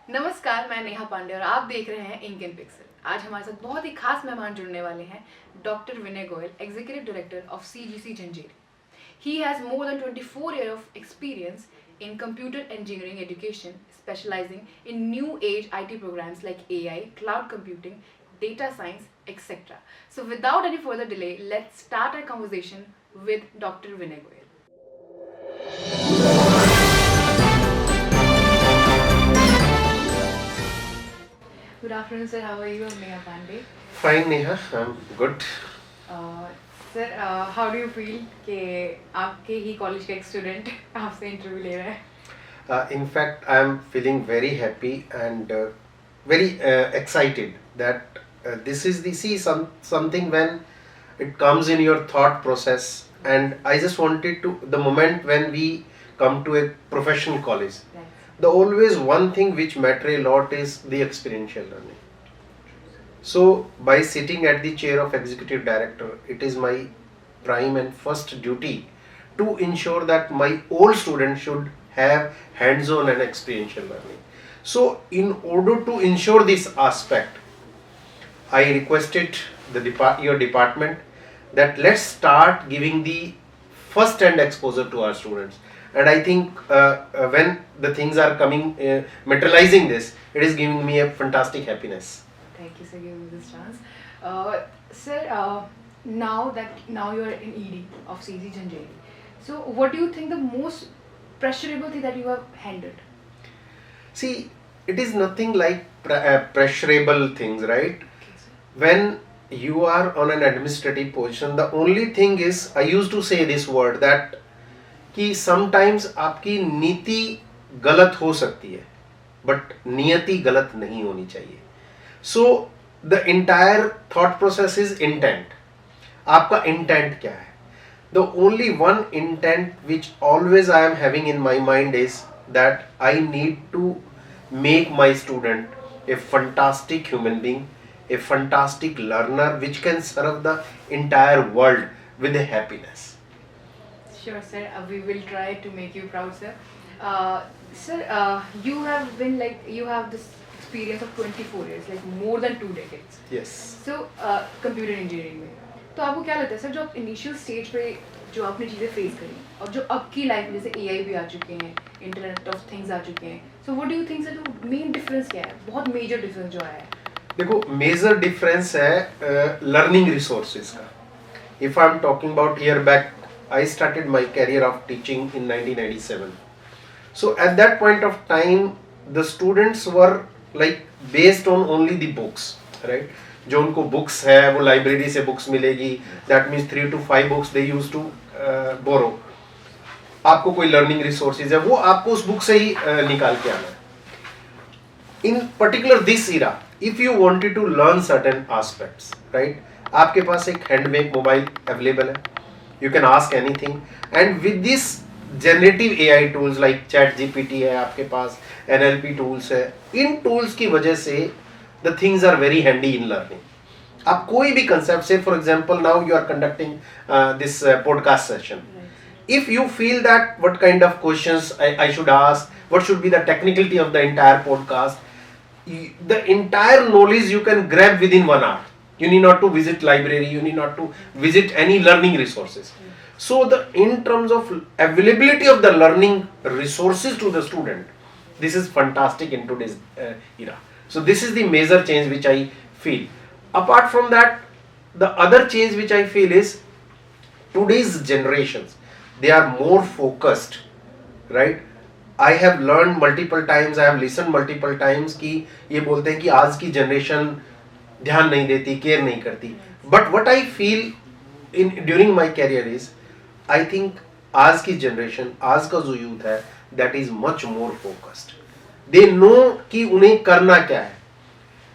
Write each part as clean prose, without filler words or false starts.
नमस्कार, मैं नेहा पांडे और आप देख रहे हैं इंक इन पिक्सल। आज हमारे साथ बहुत ही खास मेहमान जुड़ने वाले हैं, doctor Vinay Goyal, executive director of CGC Jhanjeri. He has more than 24 years of experience in computer engineering education, specializing in new age IT programs like AI, cloud computing, data science, etc. So without any further delay, let's start our conversation with Dr. Vinay Goyal. Good afternoon, sir. How are you? I'm Neha Pandey. Fine, Neha. I'm good. Sir how do you feel कि आपके ही college का एक student आपसे interview ले रहा है? In fact, I'm feeling very happy and very excited that this is something when it comes in your thought process, and I just wanted to the moment when we come to a professional college, the always one thing which matter a lot is the experiential learning. So by sitting at the chair of executive director, it is my prime and first duty to ensure that my all students should have hands-on and experiential learning. So in order to ensure this aspect, I requested your department that let's start giving the first-hand exposure to our students. And I think when the things are coming, materializing this, it is giving me a fantastic happiness. Thank you for giving me this chance. Sir, now you are in ED of CG Jhanjeri. So what do you think the most pressurable thing that you have handled? See, it is nothing like pressurable things, right? Okay, sir. When you are on an administrative position, the only thing is, I used to say this word that कि sometimes आपकी नीति गलत हो सकती है, but नियति गलत नहीं होनी चाहिए. So the entire thought process is intent. आपका intent क्या है? The only one intent which always I am having in my mind is that I need to make my student a fantastic human being, a fantastic learner which can serve the entire world with a happiness. Sure, sir. We will try to make you proud, sir. Sir, you have this experience of 24 years, like more than 2 decades. Yes. So, computer engineering में तो आपको क्या लगता है sir, जो आप initial stage पे जो आपने चीज़ें फेस करी और जो अब की लाइफ में जैसे AI भी आ चुके हैं, इंटरनेट ऑफ थिंग्स आ चुके हैं, सो what do you think sir, जो मेन डिफरेंस क्या है, बहुत मेजर डिफरेंस जो आया है? देखो, मेजर डिफरेंस है लर्निंग रिसोर्सेज का. If I am talking about year back, I started my career of teaching in 1997. So at that point of time, the students were like based on only the books, right? जो उनको books है वो library से books मिलेगी. That means 3 to 5 books they used to borrow. आपको कोई learning resources है वो आपको उस book से ही निकाल के आना है. In particular this era, if you wanted to learn certain aspects, right? आपके पास एक handmade mobile available है. You can ask anything, and with this generative AI tools like ChatGPT है आपके पास, NLP tools है, इन tools की वजह से the things are very handy in learning. आप कोई भी concept से, for example now you are conducting this podcast session. If you feel that what kind of questions I should ask, what should be the technicality of the entire podcast, the entire knowledge you can grab within 1 hour. You need not to visit library, you need not to visit any learning resources. So in terms of availability of the learning resources to the student, this is fantastic in today's era. So this is the major change which I feel. Apart from that, the other change which I feel is today's generations, they are more focused, right? I have learned multiple times, I have listened multiple times कि ये बोलते हैं कि आज की generation ध्यान नहीं देती, केयर नहीं करती. But what I feel in during my career is, I think आज की जनरेशन, आज का जो यूथ है, that is much more focused. They know कि उन्हें करना क्या है.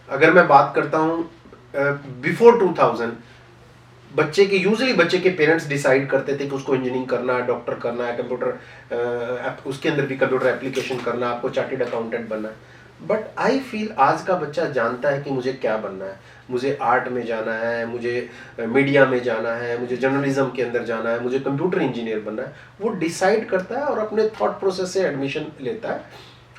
अगर मैं बात करता हूँ बिफोर 2000, बच्चे के पेरेंट्स डिसाइड करते थे कि उसको इंजीनियरिंग करना है, डॉक्टर करना है, कंप्यूटर उसके अंदर भी कंप्यूटर एप्लीकेशन करना है, आपको चार्टेड अकाउंटेंट बनना है. बट आई फील आज का बच्चा जानता है कि मुझे क्या बनना है. मुझे आर्ट में जाना है, मुझे मीडिया में जाना है, मुझे जर्नलिज्म के अंदर जाना है, मुझे कंप्यूटर इंजीनियर बनना है. वो डिसाइड करता है और अपने थॉट प्रोसेस से एडमिशन लेता है.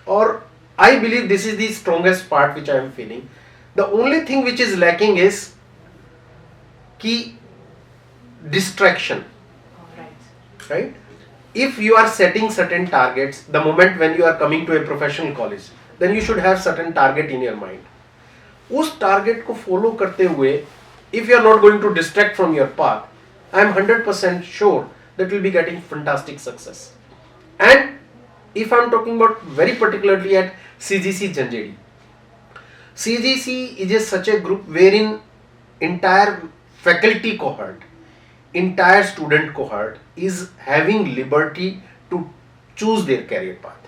और I believe this is the strongest part which I am feeling. The only thing which is lacking is ki distraction, Right. right? If you are setting certain targets, the moment when you are coming to a professional college, then you should have certain target in your mind. उस target को follow करते हुए, if you are not going to distract from your path, I am 100% sure that you will be getting fantastic success. And if I am talking about very particularly at CGC Janjeri, CGC is such a group wherein entire faculty cohort, entire student cohort is having liberty to choose their career path.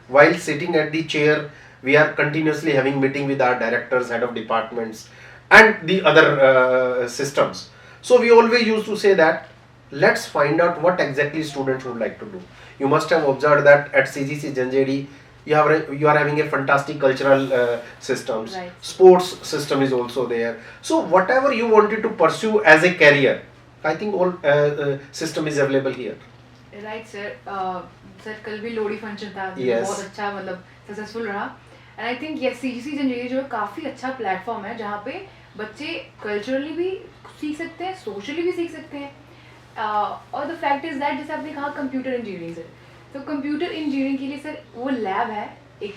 While sitting at the chair, we are continuously having meeting with our directors, head of departments, and the other systems. So we always used to say that let's find out what exactly students would like to do. You must have observed that at CGC Janjeri, you are having a fantastic cultural systems. Right. Sports system is also there. So whatever you wanted to pursue as a career, I think all system is available here. Right sir. Sir कल भी Lohri function था, Yes. बहुत अच्छा मतलब successful रहा. And I think ये CGC जंजीरी जो है काफ़ी अच्छा प्लेटफॉर्म है जहाँ पे बच्चे कल्चरली भी सीख सकते हैं, सोशली भी सीख सकते हैं. और द फैक्ट इज दैट जैसे आपने कहा कंप्यूटर इंजीनियरिंग सर, तो कंप्यूटर इंजीनियरिंग के लिए सर वो लैब है एक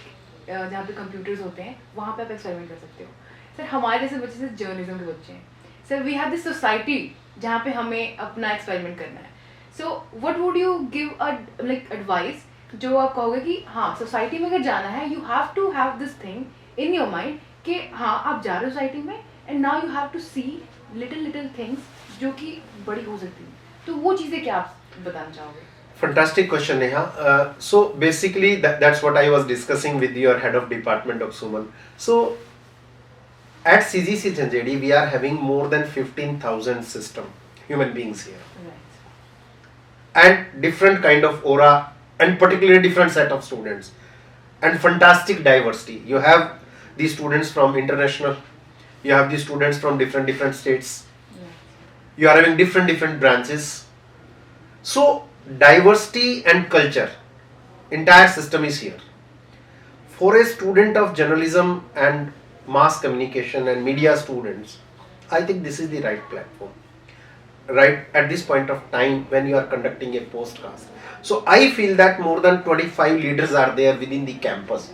जहाँ पे कंप्यूटर्स होते हैं, वहाँ पे आप एक्सपेरिमेंट कर सकते हो. सर हमारे जैसे बच्चे से जर्नलिज्म के बच्चे हैं sir, we have this society जहाँ पे हमें अपना एक्सपेरिमेंट करना है. So what would you give a like advice जो आप कहोगे कि हाँ सोसाइटी में अगर जाना है you have to have this thing in your mind कि हाँ आप जा रहे हो सोसाइटी में and now you have to see little things जो कि बड़ी हो सकती हैं. तो वो चीज़ें क्या आप बताना चाहोगे? Fantastic question, Neha. So basically, that's what I was discussing with your head of department of Suman. So at CGC Janjeri, we are having more than 15,000 human beings here, Right. and different kind of aura, and particularly different set of students, and fantastic diversity. You have these students from international, you have these students from different states. You are having different branches. So diversity and culture, entire system is here. For a student of journalism and mass communication and media students, I think this is the right platform, right at this point of time when you are conducting a postcast. So I feel that more than 25 leaders are there within the campus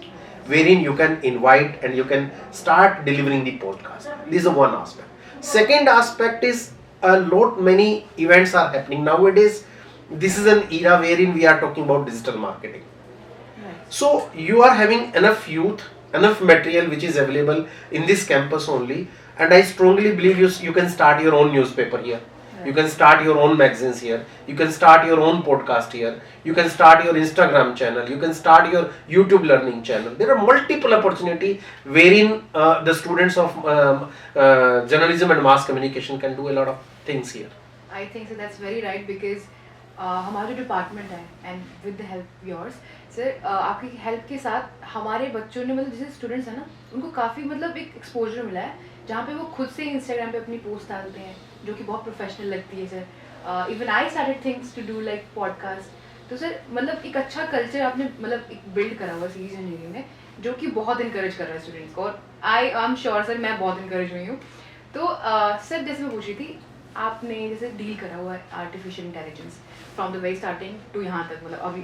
wherein you can invite and you can start delivering the podcast. This is one aspect. Second aspect is a lot many events are happening nowadays. This is an era wherein we are talking about digital marketing. Right. So you are having enough youth, enough material which is available in this campus only, and I strongly believe you can start your own newspaper here. You can start your own magazines here. You can start your own podcast here. You can start your Instagram channel. You can start your YouTube learning channel. There are multiple opportunity wherein the students of journalism and mass communication can do a lot of things here. I think so that's very right because हमारा जो department है and with the help yours sir, आपकी help के साथ हमारे बच्चों ने मतलब जैसे स्टूडेंट्स हैं ना उनको काफ़ी मतलब एक एक्सपोजर मिला है जहाँ पे वो खुद से इंस्टाग्राम पे अपनी पोस्ट डालते हैं जो कि बहुत प्रोफेशनल लगती है sir. Even I started things to do like podcast. तो सर मतलब एक अच्छा कल्चर आपने मतलब एक बिल्ड करा हुआ CGC इंजीनियरिंग में जो कि बहुत इंकरेज कर रहा है स्टूडेंट्स को, और आई एम श्योर सर मैं बहुत इंकरेज हुई हूँ. तो सर जैसे मैं पूछ रही थी, आपने जैसे डील करा हुआ है artificial intelligence from the very starting to यहाँ तक मतलब अभी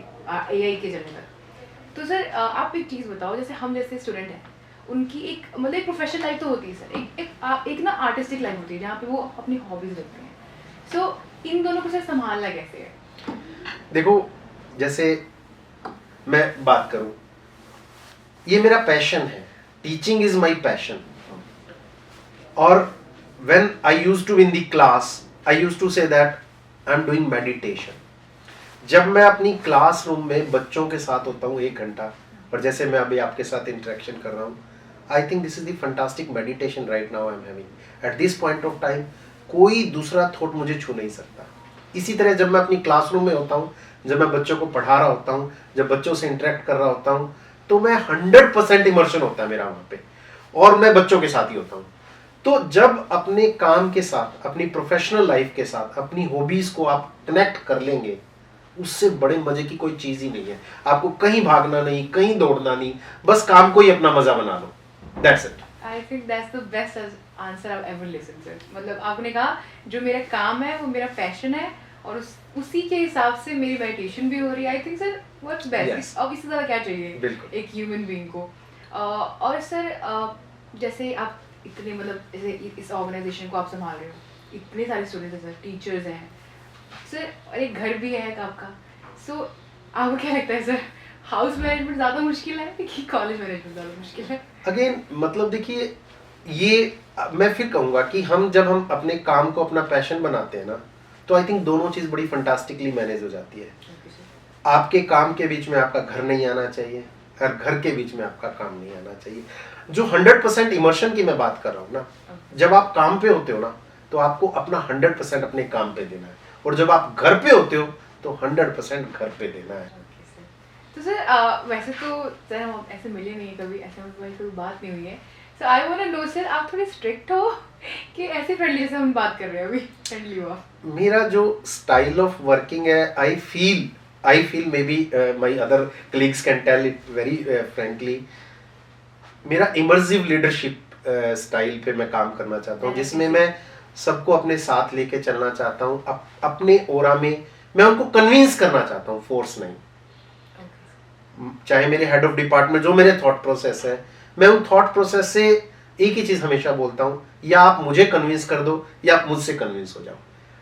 AI के जर्नी तक. तो सर आप एक चीज़ बताओ, जैसे हम जैसे स्टूडेंट हैं उनकी एक मतलब एक प्रोफेशनल लाइफ तो होती है सर, एक ना आर्टिस्टिक लाइफ होती है जहाँ पे वो अपनी हॉबीज रखते हैं. सो इन दोनों को सर संभालना कैसे है? देखो, जैसे मैं बात करूं, ये मेरा पैशन है, टीचिंग इज माय पैशन. और when I used to in the class, I used to say that I am doing meditation. जब मैं अपनी क्लासरूम में बच्चों के साथ होता हूँ 1 घंटा, और जैसे मैं अभी आपके साथ इंटरेक्शन कर रहा हूँ, I think this is the fantastic meditation right now I am having at this point of time. कोई दूसरा थॉट मुझे छू नहीं सकता. इसी तरह जब मैं अपनी क्लासरूम में होता हूँ, जब मैं बच्चों को पढ़ा रहा होता हूँ, जब बच्चों से इंटरेक्ट कर रहा होता हूँ, तो मैं 100% इमर्शन होता है मेरा वहाँ पे, और मैं बच्चों के साथ ही होता हूँ. तो जब अपने काम के साथ, अपनी प्रोफेशनल लाइफ के साथ, अपनी हॉबीज को आप कनेक्ट कर लेंगे, उससे बड़े मजे की कोई चीज ही नहीं है। आपको कहीं भागना नहीं, कहीं दौड़ना नहीं, बस काम को ही अपना मजा बना लो, that's it. I think that's the best answer I ever listen sir. मतलब आपने कहा जो मेरा काम है वो मेरा पैशन है और उसी के हिसाब से मेरी मेडिटेशन भी हो रही है। I think sir what's best, अब इससे ज़्यादा क्या चाहिए एक ह्यूमन बीइंग को। और सर जैसे आप इतने मतलब जैसे इस ऑर्गेनाइजेशन को आप संभाल रहे हो, इतने सारे स्टूडेंट्स हैं सर, टीचर्स हैं सर, और एक घर भी है आपका। सो आपको क्या लगता है सर, हाउस मैनेजमेंट ज़्यादा मुश्किल है कि कॉलेज मैनेजमेंट ज़्यादा मुश्किल है? अगेन मतलब देखिए, ये मैं फिर कहूँगा कि जब हम अपने काम को अपना पैशन बनाते हैं ना, तो आई थिंक दोनों चीज़ बड़ी फंटास्टिकली मैनेज हो जाती है। आपके काम के बीच में आपका घर नहीं आना चाहिए और घर के बीच में आपका काम नहीं आना चाहिए। जो 100% इमर्शन की मैं बात कर रहा हूँ ना, जब आप काम पे होते हो ना, तो आपको अपना 100% अपने काम पे देना है, और जब आप घर पे होते हो तो 100% घर पे देना है। तो सर वैसे तो सर हम ऐसे मिले नहीं है कभी, ऐसे हमारी कोई बात नहीं हुई है। So I want to know sir, आप थोड़े स्ट्रिक्ट हो कि ऐसे फ्रेंडली जैसे हम बात कर रहे हैं अभी, फ्रेंडली हो आप? मेरा जो स्टाइल ऑफ वर्किंग है, I feel may be my other colleagues can tell it very frankly, मेरा इमर्सिव लीडरशिप स्टाइल पे मैं काम करना चाहता हूँ, जिसमें मैं सबको अपने साथ लेके चलना चाहता हूँ। अपने ओरा में मैं उनको कन्विंस करना चाहता हूँ, फोर्स नहीं। चाहे मेरे हेड ऑफ डिपार्टमेंट जो मेरे थॉट प्रोसेस है, मैं उन थॉट प्रोसेस से एक ही चीज हमेशा बोलता हूँ, या आप मुझे कन्विंस कर दो या आप मुझसे कन्विंस हो जाओ।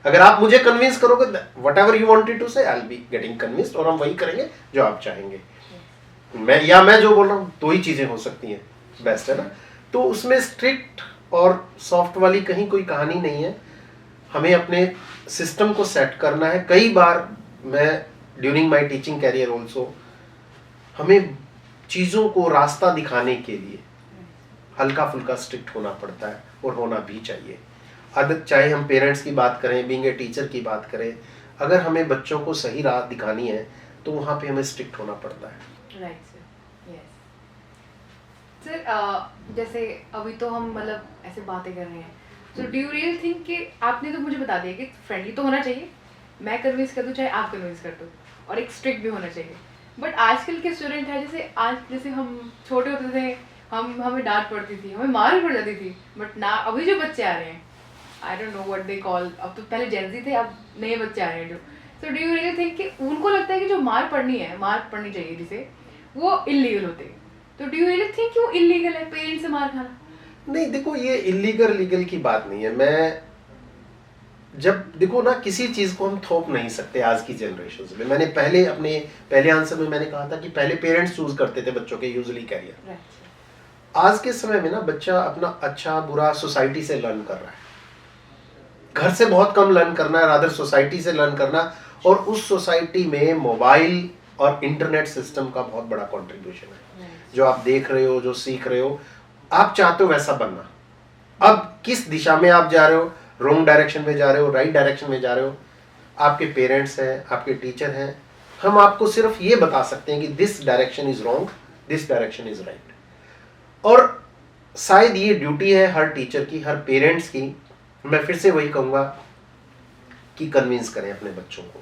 अगर आप मुझे कन्विंस करोगे, whatever you wanted to say, I will be getting convinced, और हम वही करेंगे जो आप चाहेंगे। मैं जो बोल रहा हूँ, दो ही चीजें हो सकती हैं, बेस्ट है ना। तो उसमें स्ट्रिक्ट और सॉफ्ट वाली कहीं कोई कहानी नहीं है, हमें अपने सिस्टम को सेट करना है। कई बार मैं during my teaching career also, हमें चीज़ों को रास्ता दिखाने के लिए हल्का फुल्का स्ट्रिक्ट होना पड़ता है, और होना भी चाहिए। चाहे हम पेरेंट्स की बात करें, बीइंग ए टीचर की बात करें, अगर हमें बच्चों को सही राह दिखानी है तो वहाँ पे हमें स्ट्रिक्ट होना पड़ता है। Right sir, yes sir. जैसे अभी तो हम मतलब ऐसे बातें कर रहे हैं, so do you really think कि आपने तो मुझे बता दिया कि फ्रेंडली तो होना चाहिए, मैं कन्विंस कर दूँ चाहे आप कन्विंस कर दो, और एक स्ट्रिक्ट भी होना चाहिए, बट आजकल के स्टूडेंट है जैसे हम छोटे होते थे, हमें डांट पड़ती थी, हमें मार भी पड़ जाती थी, बट ना अभी जो बच्चे आ रहे हैं, I don't know what they call, अब तो पहले जेंजी थे, अब नए बच्चे आ रहे हैं जो, so do you really think कि उनको लगता है कि जो मार पड़नी चाहिए जिसे, वो इलीगल होते हैं, तो डू यू रियली थिंक कि वो इलीगल है पेरेंट्स से मार खाना? नहीं, देखो ये लीगल की बात नहीं है। मैं जब देखो ना, किसी चीज को हम थोप नहीं सकते आज की जनरेशन में। मैंने अपने पहले आंसर में मैंने कहा था कि पहले पेरेंट्स चूज करते थे बच्चों के यूजुअली कैरियर। आज के समय में ना बच्चा अपना अच्छा बुरा सोसाइटी से लर्न कर रहा है, घर से बहुत कम लर्न करना है, रादर सोसाइटी से लर्न करना, और उस सोसाइटी में मोबाइल और इंटरनेट सिस्टम का बहुत बड़ा कंट्रीब्यूशन है। जो आप देख रहे हो, जो सीख रहे हो, आप चाहते हो वैसा बनना। अब किस दिशा में आप जा रहे हो, रॉन्ग डायरेक्शन में जा रहे हो, राइट डायरेक्शन में जा रहे हो, आपके पेरेंट्स हैं, आपके टीचर हैं, हम आपको सिर्फ ये बता सकते हैं कि this direction is wrong, this direction is right. और शायद ये ड्यूटी है हर टीचर की, हर पेरेंट्स की। मैं फिर से वही कहूँगा कि कन्विंस करें अपने बच्चों को।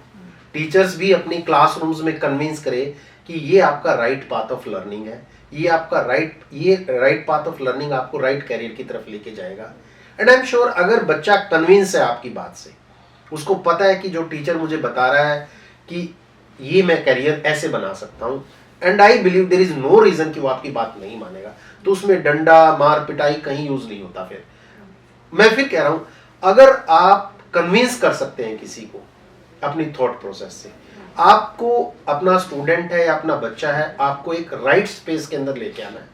टीचर्स भी अपनी क्लासरूम्स में कन्विंस करें कि ये आपका राइट पाथ ऑफ लर्निंग है, ये आपका राइट पाथ ऑफ लर्निंग आपको राइट कैरियर की तरफ लेके जाएगा। एंड आई एम श्योर अगर बच्चा कन्विंस है आपकी बात से, उसको पता है कि जो टीचर मुझे बता रहा है कि ये मैं कैरियर ऐसे बना सकता हूँ, and I believe there is no reason कि वो आपकी बात नहीं मानेगा, तो उसमें डंडा मार पिटाई कहीं यूज नहीं होता। फिर मैं फिर कह रहा हूँ, अगर आप कन्विंस कर सकते हैं किसी को अपनी थॉट प्रोसेस से, आपको अपना स्टूडेंट है या अपना बच्चा है, आपको एक राइट स्पेस के अंदर लेके आना है।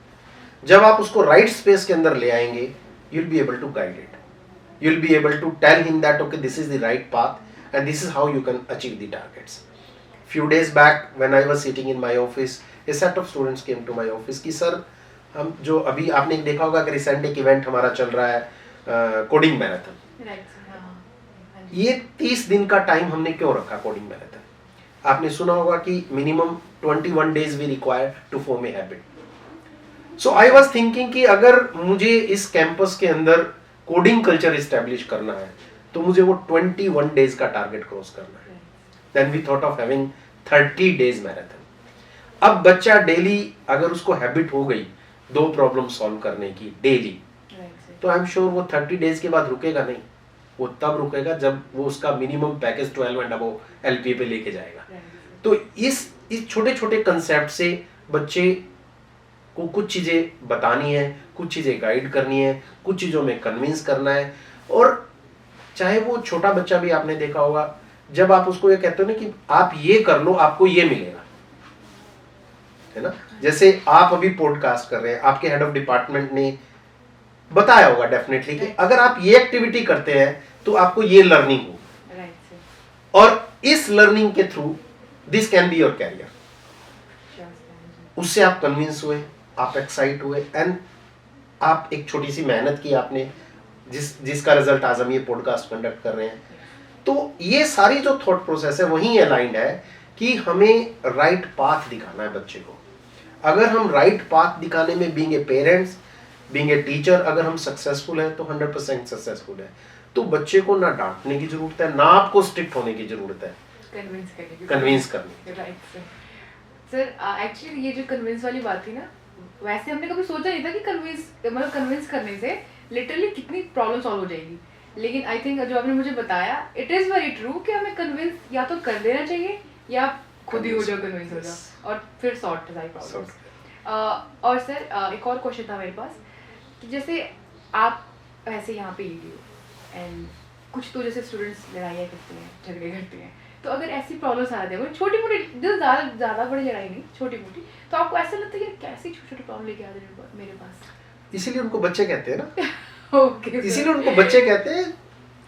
जब आप उसको राइट स्पेस के अंदर ले आएंगे, you'll be able to guide it, you'll be able to tell him that okay, this is the right path and this is how you can achieve the targets. Few days back when I was sitting in my office, a set of students came to my office कि sir हम जो अभी आपने देखा होगा कि recent एक event हमारा चल रहा है कोडिंग मैराथन। ये 30 दिन का टाइम हमने क्यों रखा कोडिंग मैराथन? आपने सुना होगा कि minimum 21 days we require to form a habit. So I was thinking कि अगर मुझे इस कैंपस के अंदर कोडिंग कल्चर इस्टेब्लिश करना है, तो मुझे वो 21 days का टारगेट क्रॉस करना है। Then we thought of having 30 days marathon. अब बच्चा डेली अगर उसको हैबिट हो गई 2 प्रॉब्लम सॉल्व करने की डेली, तो आई एम श्योर वो 30 days के बाद रुकेगा नहीं, वो तब रुकेगा जब वो उसका minimum package 12 and above LP पे लेके जाएगा। तो इस छोटे छोटे कंसेप्ट से बच्चे को कुछ चीजें बतानी है, कुछ चीजें गाइड करनी है, कुछ चीजों में कन्विंस करना है। और चाहे वो छोटा बच्चा भी आपने देखा होगा, जब आप उसको ये कहते हो ना कि आप ये कर लो आपको ये मिलेगा, है ना। जैसे आप अभी पॉडकास्ट कर रहे हैं, आपके हेड ऑफ डिपार्टमेंट ने बताया होगा डेफिनेटली कि अगर आप ये एक्टिविटी करते हैं तो आपको ये लर्निंग होगी, और इस लर्निंग के through this can be your career. उससे आप कन्विंस हुए, आप एक्साइट हुए, एंड आप एक छोटी सी मेहनत की आपने, जिसका रिजल्ट आज हम ये पॉडकास्ट कंडक्ट कर रहे हैं। तो ये सारी जो थॉट प्रोसेस है वही अलाइंड है कि हमें राइट पाथ दिखाना है बच्चे को। अगर हम राइट पाथ दिखाने में being a parents, being a teacher, अगर हम सक्सेसफुल हैं तो 100% सक्सेसफुल है। तो बच्चे को ना डांटने की जरूरत है, ना आपको स्ट्रिक्ट होने की जरूरत है, कन्विंस करने। राइट सर, एक्चुअली ये जो कन्विंस वाली बात थी ना, वैसे हमने कभी सोचा नहीं था कि कन्विंस करने से लिटरली कितनी प्रॉब्लम सॉल्व हो जाएगी। लेकिन आई थिंक जो आपने मुझे बताया, इट इज़ वेरी ट्रू कि हमें कन्विंस या तो कर देना चाहिए या खुद ही हो जाओ, कन्विंस हो जाओ, और फिर सॉर्ट सारी प्रॉब्लम्स। और सर एक और क्वेश्चन था मेरे पास कि जैसे आप ऐसे यहाँ पे ईडी हो एंड कुछ तो जैसे स्टूडेंट्स लड़ाइयाँ करते हैं, झगड़े करते हैं, तो अगर ऐसी प्रॉब्लम्स आ जाती है, छोटी मोटी, ज़्यादा बड़ी लड़ाई नहीं, छोटी मोटी, तो आपको ऐसा लगता है कि कैसी छोटी छोटी प्रॉब्लम लेके आ रहे मेरे पास? इसीलिए उनको बच्चे कहते हैं ना। ओके, इसीलिए उनको बच्चे कहते हैं।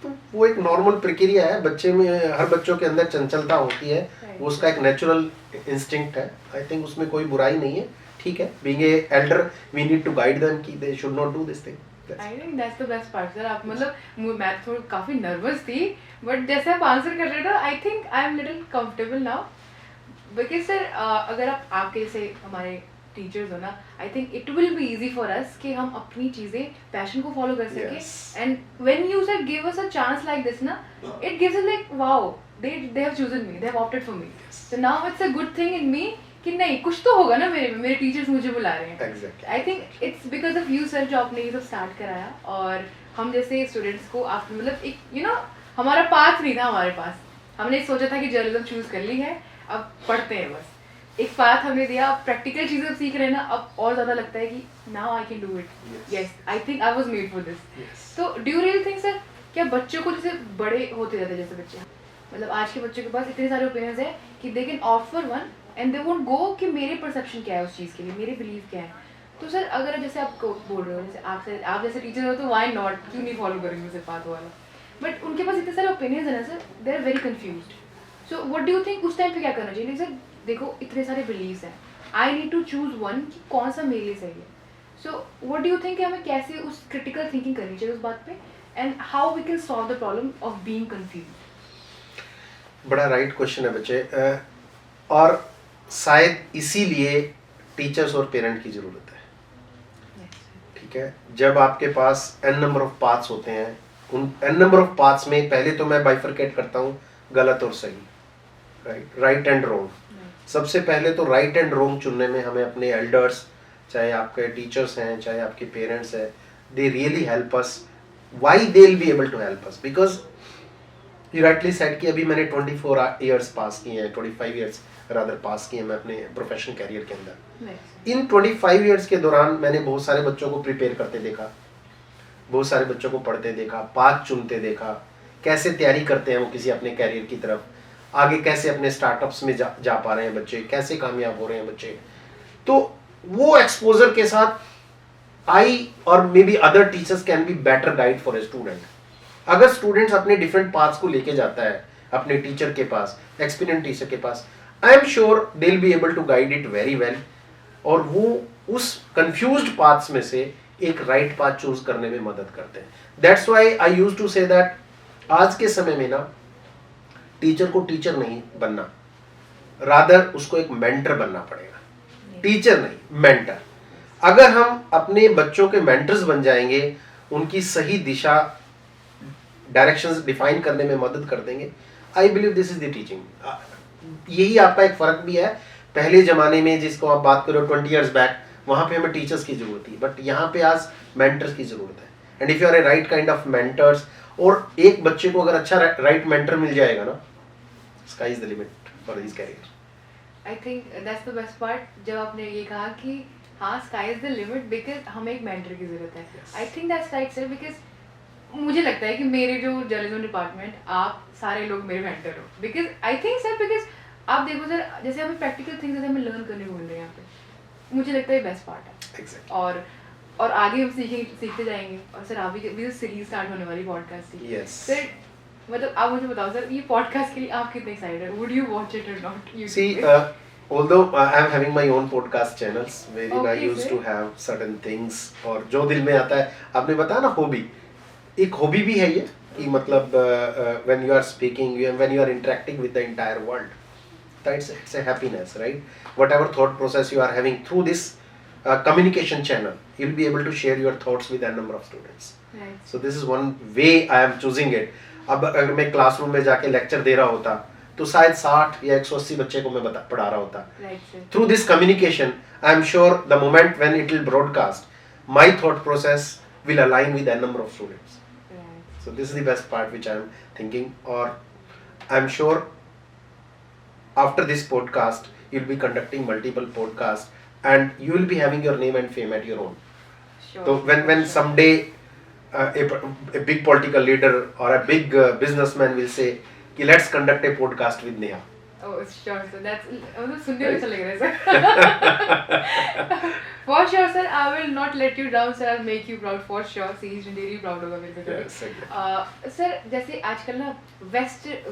तो वो एक नॉर्मल प्रक्रिया है, बच्चे में, हर बच्चों के अंदर चंचलता होती है, वो उसका एक नेचुरल इंस्टिंक्ट है। आई थिंक उसमें कोई बुराई नहीं है, ठीक है। Being a elder we need to guide them कि they should not do this thing. I think that's the best part sir. आप मतलब मैं थोड़ी काफ़ी नर्वस थी, बट जैसे आप आंसर कर रहे थे, I think I am little comfortable now. Because sir अगर आपके जैसे हमारे टीचर्स हो ना, I think it will be easy for us कि हम अपनी चीज़ें, पैशन को फॉलो कर सकें। And when you sir give us a chance like this ना, it gives us like wow, they have chosen me, they have opted for me. So now it's a good thing in me कि नहीं, कुछ तो होगा ना मेरे teachers मुझे बुला रहे हैं। Exactly. I think it's because of you sir जो आपने ये सब स्टार्ट कराया, और हम जैसे स्टूडेंट्स को आप मतलब एक हमारा पाथ नहीं था हमारे पास, हमने सोचा था कि जर्नलिज्म चूज कर ली है, अब पढ़ते हैं बस, एक पाथ हमने दिया, अब प्रैक्टिकल चीज़ें सीख रहे हैं ना, अब और ज़्यादा लगता है कि now I can do it. Yes, I think I was made for this. तो do you really think sir, क्या बच्चों को जैसे बड़े होते जाते जैसे बच्चे, मतलब आज के बच्चों के पास इतने सारे ओपिनियंस है कि they can opt for one and they won't go कि मेरे परसेप्शन क्या है उस चीज़ के लिए, मेरे बिलीव क्या है। तो सर अगर जैसे आप बोल रहे हो, जैसे आप जैसे टीचर हो तो वाई नॉट, क्यों नहीं फॉलो करेंगे उसे पाथ वाला, बट उनके पास इतने सारे ओपिनियंस है ना sir, they are very confused. So what do you think उस टाइम पे क्या करना चाहिए? सर देखो इतने सारे बिलीव्स हैं, I need to choose one कि कौन सा मेरे लिए सही है। So what do you think हमें कैसे उस क्रिटिकल थिंकिंग करनी चाहिए उस बात पे, and how we can solve the problem of being confused? बड़ा राइट क्वेश्चन है बच्चे, और शायद इसीलिए टीचर्स और पेरेंट की ज़रूरत है। ठीक है, जब आपके पास n नंबर ऑफ पाथ्स होते हैं, उन n नंबर ऑफ पाथ्स में पहले तो मैं बाइफरकेट करता हूँ गलत और सही, राइट एंड रॉन्ग। सबसे पहले तो राइट एंड रॉन्ग चुनने में हमें अपने एल्डर्स, चाहे आपके टीचर्स हैं, चाहे आपके पेरेंट्स हैं, they really help us. Why they will be able to help us? Because you rightly said कि अभी मैंने 24 ईयर्स पास किए हैं, 25 ईयर्स रादर पास किए हैं मैं अपने प्रोफेशनल कैरियर के अंदर। इन 25 ईयर्स के दौरान मैंने बहुत सारे बच्चों को प्रिपेयर करते देखा, बहुत सारे बच्चों को पढ़ते देखा, पाथ चुनते देखा, कैसे तैयारी करते हैं वो किसी अपने कैरियर की तरफ, आगे कैसे अपने स्टार्टअप्स में जा पा रहे हैं बच्चे, कैसे कामयाब हो रहे हैं बच्चे। तो वो एक्सपोजर के साथ आई और may be other teachers can be better guide for a student. अगर स्टूडेंट्स अपने डिफरेंट पाथ्स को लेके जाता है अपने टीचर के पास, एक्सपीरियंस टीचर के पास, I am sure they will be able to guide it very well, और वो उस कंफ्यूज्ड पाथ्स में से एक राइट पाथ चूज करने में मदद करते हैं। That's why I used to say that आज के समय में ना टीचर को टीचर नहीं बनना, रादर उसको एक मेंटर बनना पड़ेगा, टीचर नहीं मेंटर। अगर हम अपने बच्चों के मेंटर्स बन जाएंगे, उनकी सही दिशा, डायरेक्शंस डिफाइन करने में मदद कर देंगे, I believe this is the teaching. यही आपका एक फर्क भी है, पहले जमाने में जिसको आप बात करो 20 ईयर्स बैक, वहां पे हमें टीचर्स की जरूरत थी, बट यहाँ पे आज मेंटर्स की जरूरत है। And if you are a right kind of mentors, और एक बच्चे को अगर अच्छा राइट मेंटर मिल जाएगा ना, sky is the limit for his career. I think that's the best part जब आपने ये कहा कि हाँ sky is the limit, because हमें एक मेंटर की जरूरत है। I think that's right sir, because मुझे लगता है कि मेरे जो जर्नलिज्म डिपार्टमेंट, आप सारे लोग मेरे मेंटर हो, because I think sir, because आप देखो सर, जैसे हमें प्रैक्टिकल थिंग्स जैसे हमें लर्न करने को मिल रहे हैं यहाँ पे, मुझे लगता है बेस्ट पार्ट है। Exactly. और आगे हम सीखते जाएंगे। और सर अभी भी सीरीज स्टार्ट होने वाली पॉडकास्ट की। Yes. सर मतलब आप मुझे बताओ सर, ये पॉडकास्ट के लिए आप कितने एक्साइटेड हैं? वुड यू वॉच इट और not? See, although I am having my own podcast channels wherein I used to have certain things, और जो दिल में आता है, आपने बताया ना हॉबी, एक हॉबी भी है ये कि मतलब when you are speaking, when you are interacting with the entire world, it's a happiness, right? Whatever thought process you are having through this communication channel, you'll be able to share your thoughts with a number of students. Right. So this is one way I am choosing it. अब अगर मैं classroom में जाके lecture दे रहा होता तो शायद 60 या 180 बच्चे को मैं पढ़ा रहा होता। Through this communication I am sure the moment when it will broadcast my thought process will align with a number of students. So this is the best part which I am thinking, और I am sure after this podcast you will be conducting multiple podcast and you will be having your name and fame at your own. So when someday a big political leader or a big businessman will say कि let's conduct a podcast with Neha. Oh, sure sir. That's मतलब सुनने में अच्छा लग रहा है sir. For sure sir, I will not let you down sir. I'll make you proud for sure. CG Jhanjeri proud होगा मेरे को। Yes, exactly. सर जैसे आजकल ना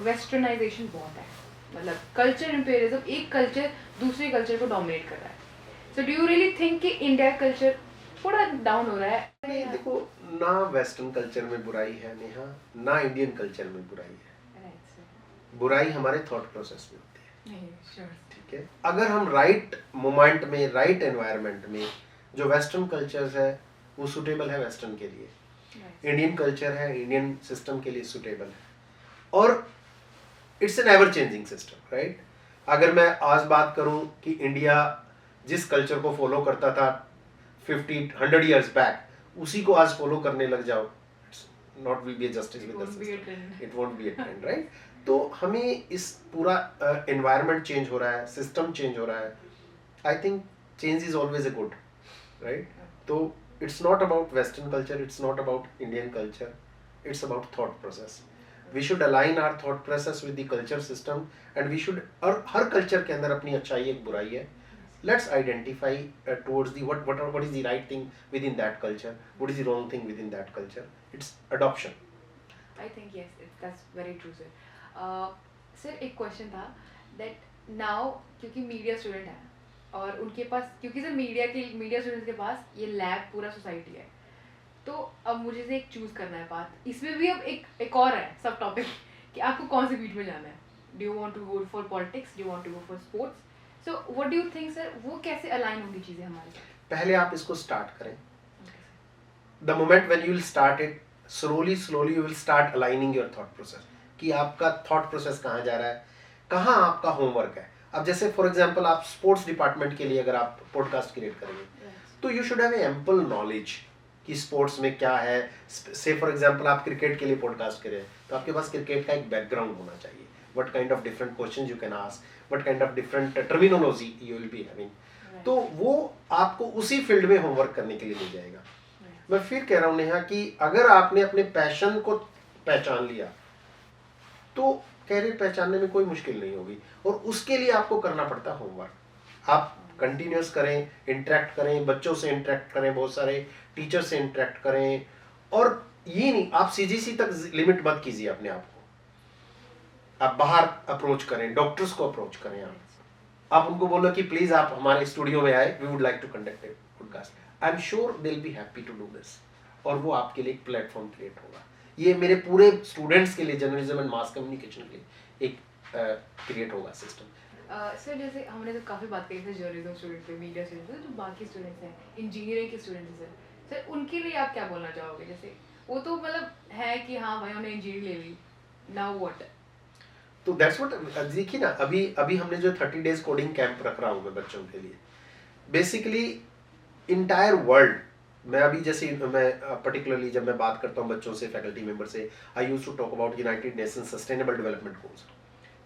वेस्टर्नाइजेशन बहुत है, मतलब कल्चर इम्पेरियलिज्म, एक कल्चर दूसरे कल्चर को डोमिनेट कर रहा है। So do you really think कि इंडिया कल्चर थोड़ा डाउन हो रहा है? नहीं, देखो ना वेस्टर्न कल्चर में बुराई है नेहा, ना इंडियन कल्चर में बुराई है। बुराई हमारे थॉट प्रोसेस में होती है। ठीक है, अगर हम राइट मोमेंट में, राइट एनवायरनमेंट में, जो वेस्टर्न कल्चर्स है वो सुटेबल है वेस्टर्न के लिए, इंडियन कल्चर है इंडियन सिस्टम के लिए सुटेबल है, और it's an ever changing system, right? अगर मैं आज बात करूं कि इंडिया जिस कल्चर को फॉलो करता था 50-100 years बैक, उसी को आज फॉलो करने लग जाओ, it's not will be justice with the system, it won't be a trend, right? तो हमें इस पूरा एनवायरनमेंट चेंज हो रहा है, सिस्टम चेंज हो रहा है, I think change is always a good, right? तो it's not about western culture, it's not about Indian culture, it's about thought process. We should align our thought process with the culture system, and we should, और हर culture के अंदर अपनी अच्छाई एक बुराई है, let's identify towards the what is the right thing within that culture, what is the wrong thing within that culture. It's adoption. I think yes, that's very true sir. Sir एक question था that now क्योंकि media student है और उनके पास, क्योंकि sir media students के पास ये lab पूरा सोसाइटी है, तो अब मुझे से एक चूज करना है बात, इसमें भी अब एक और है सब टॉपिक कि आपको कौन से फील्ड में जाना है। Do you want to go for politics, do you want to go for sports? So what do you think sir, वो कैसे अलाइन होंगी चीजें हमारे साथ? पहले आप इसको स्टार्ट करें। The moment when you will start it, slowly you will start aligning your thought process कि आपका thought process कहाँ जा रहा है, कहाँ आपका होमवर्क है। अब जैसे फॉर एग्जांपल आप स्पोर्ट्स डिपार्टमेंट के लिए अगर आप पॉडकास्ट क्रिएट करेंगे तो you should have ample knowledge कि स्पोर्ट्स में क्या है। से फॉर एग्जांपल आप क्रिकेट के लिए पॉडकास्ट करें तो आपके पास क्रिकेट का एक बैकग्राउंड होना चाहिए, what kind of different questions you can ask, what kind of different terminology you will be having, तो वो आपको उसी फील्ड में होमवर्क करने के लिए मिल जाएगा। मैं फिर कह रहा हूँ नेहा कि अगर आपने अपने पैशन को पहचान लिया तो कैरियर पहचानने में कोई मुश्किल नहीं होगी, और उसके लिए आपको करना पड़ता है होमवर्क। आप कंटिन्यूस करें, इंटरेक्ट करें, बच्चों से इंटरेक्ट करें, बहुत सारे टीचर से इंटरेक्ट करें, और ये नहीं आप सीजीसी तक लिमिट मत कीजिए अपने आप को, आप बाहर अप्रोच करें, डॉक्टर्स को अप्रोच करें, आप उनको बोलो कि प्लीज आप हमारे स्टूडियो में आए, we would like to conduct a podcast. I am sure they will be happy to do this, और वो आपके लिए एक प्लेटफॉर्म क्रिएट होगा। ये मेरे पूरे स्टूडेंट्स के लिए, जर्नलिज्म एंड मास कम्युनिकेशन के लिए एक क्रिएट होगा सिस्टम। सर जैसे हमने तो काफ़ी बात करी थी जर्नलिज्म स्टूडेंट पे, मीडिया स्टूडेंट पे, जो बाकी स्टूडेंट्स हैं, इंजीनियरिंग के स्टूडेंट्स हैं सर, उनके लिए आप क्या बोलना चाहोगे? जैसे वो तो मतलब है कि हाँ भाई उन्हें इंजीनियरिंग ले ली, नाउ व्हाट? तो दैट्स व्हाट, देखिए ना, अभी अभी हमने जो 30 डेज कोडिंग कैंप रख रहा हूँ मैं बच्चों के लिए, बेसिकली इंटायर वर्ल्ड, मैं अभी जैसे मैं पर्टिकुलरली जब मैं बात करता हूँ बच्चों से, फैकल्टी मेंबर से, I use to talk about United Nation sustainable development goals.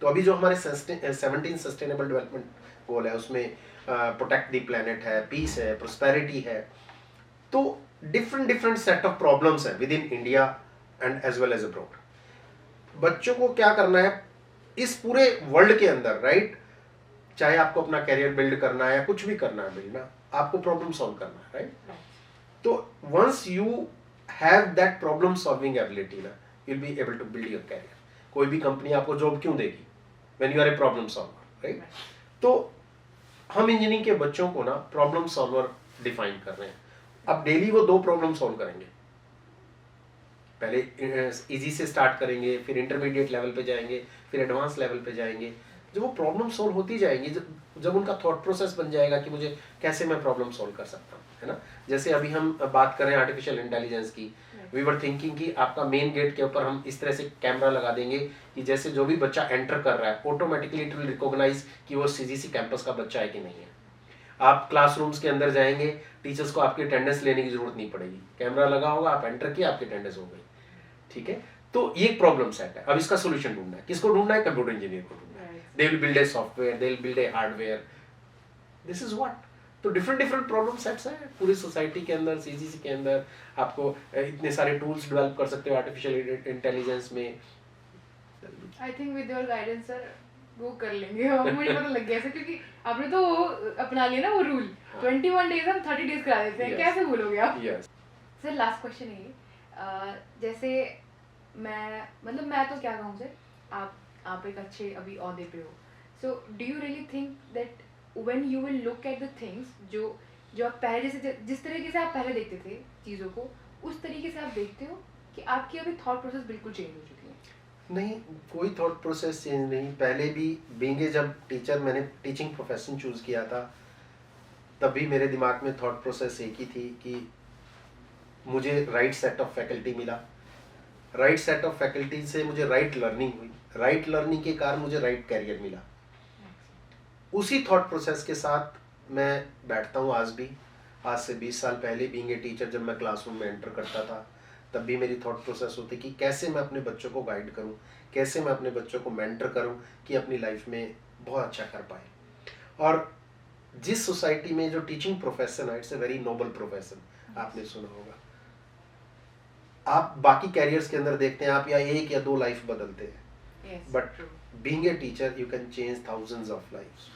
तो अभी जो हमारे 17 सस्टेनेबल डेवलपमेंट गोल है उसमें प्रोटेक्ट द प्लेनेट है, पीस है, प्रोस्पेरिटी है, तो different different set of problems है within India and as well as abroad. बच्चों को क्या करना है इस पूरे वर्ल्ड के अंदर, राइट, चाहे आपको अपना कैरियर बिल्ड करना है या कुछ भी करना है बिल्ड ना, आपको प्रॉब्लम सॉल्व करना है, राइट। तो once you have that problem solving ability ना, you will be able to build your career. कोई भी कंपनी आपको जॉब क्यों देगी, when you are a problem solver, right. तो हम इंजीनियरिंग के बच्चों को ना प्रॉब्लम सॉल्वर डिफाइन कर रहे हैं। अब डेली वो 2 प्रॉब्लम सॉल्व करेंगे, पहले इजी से स्टार्ट करेंगे, फिर इंटरमीडिएट लेवल पे जाएंगे, फिर एडवांस लेवल पे जाएंगे। जब वो प्रॉब्लम सॉल्व होती जाएंगी, जब उनका थॉट प्रोसेस बन जाएगा कि मुझे कैसे मैं प्रॉब्लम सॉल्व कर सकता हूँ, है ना। जैसे अभी हम बात कर रहे हैं आर्टिफिशियल इंटेलिजेंस की, वी वर थिंकिंग कि आपका मेन गेट के ऊपर हम इस तरह से कैमरा लगा देंगे कि जैसे जो भी बच्चा एंटर कर रहा है ऑटोमेटिकली इट विल रिकॉग्नाइज कि वो सीजीसी कैंपस का बच्चा है कि नहीं है। आप क्लासरूम्स के अंदर जाएंगे, टीचर्स को आपकी अटेंडेंस लेने की जरूरत नहीं पड़ेगी, कैमरा लगा होगा, आप एंटर किया, आपकी अटेंडेंस हो गई, ठीक है। तो ये प्रॉब्लम सेट है। अब इसका सोल्यूशन ढूंढना है, किसको ढूंढना है, कंप्यूटर इंजीनियर को ढूंढना है। They will build a software, they will build a hardware, this is what. तो डिफरेंट डिफरेंट प्रॉब्लम सेट्स हैं पूरी सोसाइटी के अंदर, सीजीसी के अंदर। आपको इतने सारे टूल्स डेवलप कर सकते हो आर्टिफिशियल इंटेलिजेंस में। I think with your guidance sir वो कर लेंगे और मुझे पता लग गया सर, क्योंकि आपने तो वो अपना लिया ना वो रूल, 21 डेज हम 30 डेज करा देते हैं, कैसे भूलोगे आप। सर लास्ट क्वेश्चन है ये, जैसे मैं तो क्या कहूँ सर, आप एक अच्छे अभी ओहदे पे हो, so do you really think that when you will look at the things जो आप पहले जिस तरीके से आप पहले देखते थे चीज़ों को, उस तरीके से आप देखते हो कि आपकी अभी थॉट प्रोसेस बिल्कुल चेंज हो चुकी है? नहीं, कोई थॉट प्रोसेस चेंज नहीं। पहले भी बीइंग जब टीचर, मैंने टीचिंग प्रोफेशन चूज किया था, तब भी मेरे दिमाग में थॉट प्रोसेस एक ही थी कि मुझे राइट सेट ऑफ फैकल्टी मिला, राइट सेट ऑफ फैकल्टी से मुझे राइट लर्निंग हुई, राइट लर्निंग के कारण मुझे राइट कैरियर मिला। उसी थॉट प्रोसेस के साथ मैं बैठता हूँ आज भी। आज से 20 साल पहले बीइंग ए टीचर जब मैं क्लासरूम में एंटर करता था, तब भी मेरी थॉट प्रोसेस होती कि कैसे मैं अपने बच्चों को गाइड करूं, कैसे मैं अपने बच्चों को मेंटर करूं कि अपनी लाइफ में बहुत अच्छा कर पाए। और जिस सोसाइटी में जो टीचिंग प्रोफेशन है, it's a very noble profession, आपने सुना होगा। आप बाकी कैरियर्स के अंदर देखते हैं आप या 1 या 2 लाइफ बदलते हैं, but being a teacher you can change thousands of lives,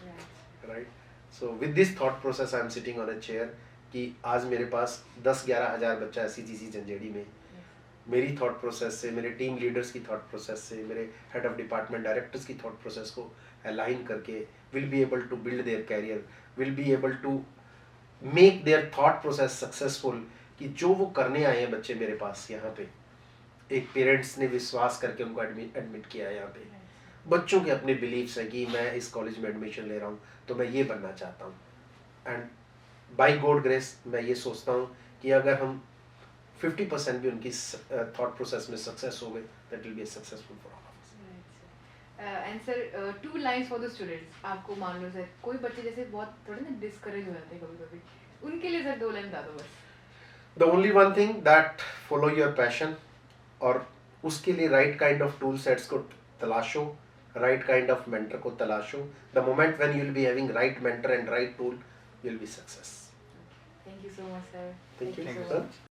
right. So with this thought process I am sitting on a chair कि आज मेरे पास 10-11 हज़ार बच्चा है सीजीसी झंझेड़ी में। मेरी थॉट प्रोसेस से, मेरे टीम लीडर्स की थॉट प्रोसेस से, मेरे हेड ऑफ डिपार्टमेंट डायरेक्टर्स की थॉट प्रोसेस को अलाइन करके will be able to build their career, will be able to make their thought process successful. कि जो वो करने आए हैं बच्चे मेरे पास यहाँ पे, एक पेरेंट्स ने विश्वास करके उनको एडमिट किया है यहाँ पे, बच्चों के अपने बिलीव्स है कि मैं इस कॉलेज में एडमिशन ले रहा हूँ तो मैं ये बनना चाहता हूँ। एंड बाय गॉड ग्रेस मैं ये सोचता हूँ कि अगर हम 50% भी उनकी थॉट प्रोसेस में सक्सेस हो गए, that will be successful for all of us. And sir 2 lines for the students, आपको मान लो सर कोई बच्चे जैसे बहुत थोड़े ना डिस्करेज हो जाते हैं कभी-कभी, उनके लिए सर 2 लाइन बता दो बस। The only one thing that follow your passion, और उसके लिए right kind of tool sets को तलाशो, राइट काइंड ऑफ मेंटर को तलाशो। The moment when you will be having right mentor and right tool, you will be success. Thank you so much, sir. Thank you, so sir. much.